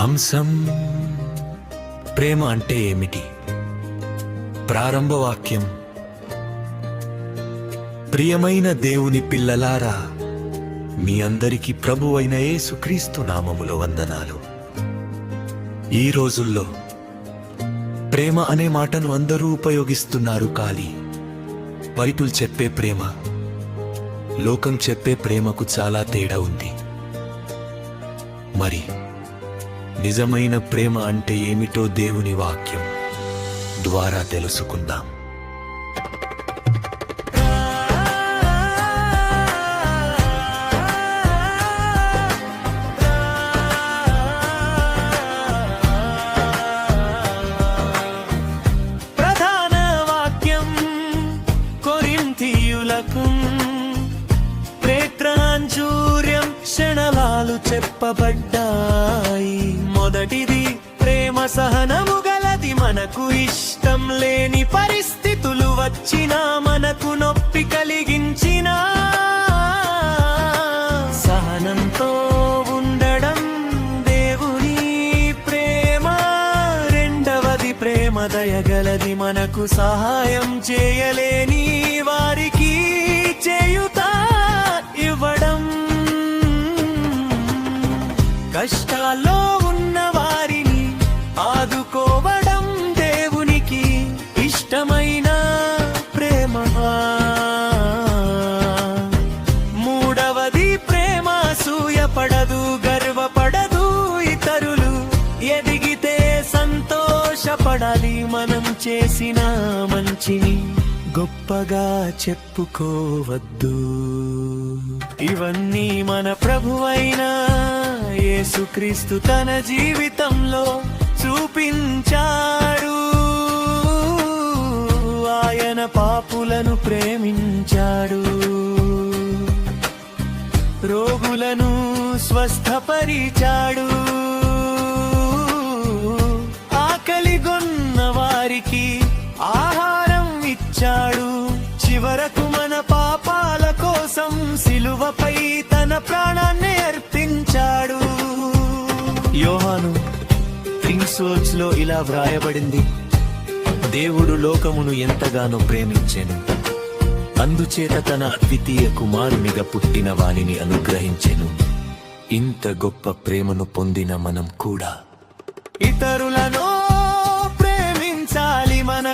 అంశం ప్రేమ అంటే ఏమిటి? ప్రారంభ వాక్యం: ప్రియమైన దేవుని పిల్లలారా, మీ అందరికీ ప్రభువైన యేసుక్రీస్తు నామములో వందనాలు. ఈ రోజుల్లో ప్రేమ అనే మాటను అందరూ ఉపయోగిస్తున్నారు. కానీ బైబిల్ చెప్పే ప్రేమ, లోకం చెప్పే ప్రేమకు చాలా తేడా ఉంది. మరి నిజమైన ప్రేమ అంటే ఏమిటో దేవుని వాక్యం ద్వారా తెలుసుకుందాం. ప్రధాన వాక్యం కొరింథీయులకు ప్రేత్రాంజూర్యం క్షణాలు చెప్పబడ్డాయి. మొదటిది ప్రేమ సహనము గలది. మనకు ఇష్టం లేని పరిస్థితులు వచ్చినా, మనకు నొప్పి కలిగించినా సహనంతో ఉండడం దేవుని ప్రేమ. రెండవది ప్రేమ దయగలది. మనకు సహాయం చేయలేని వారికి చేయుత ఇవ్వడం. కష్టాల్లో ఉన్న వారిని ఆదుకోవడం దేవునికి ఇష్టమైన ప్రేమ. మూడవది ప్రేమ అసూయపడదు, గర్వపడదు. ఇతరులు ఎదిగితే సంతోషపడాలి. మనం చేసిన మంచిని గొప్పగా చెప్పుకోవద్దు. ఇవన్నీ మన ప్రభువైన యేసుక్రీస్తు తన జీవితంలో చూపించాడు. ఆయన పాపులను ప్రేమించాడు, రోగులను స్వస్థపరిచాడు, ఆకలిగొన్న వారికి ఆహారం ఇచ్చాడు. చివరకు మన పాపాల కోసం సిలువపై తన ప్రాణాన్ని అర్పించాడు. యోహాను 3:6 ఇలా వ్రాయబడింది: దేవుడు లోకమును ఎంతగానో ప్రేమించెను, అందుచేత తన అద్వితీయ కుమారునిగా పుట్టిన వానిని అనుగ్రహించెను. ఇంత గొప్ప ప్రేమను పొందిన మనం కూడా ఇతరులను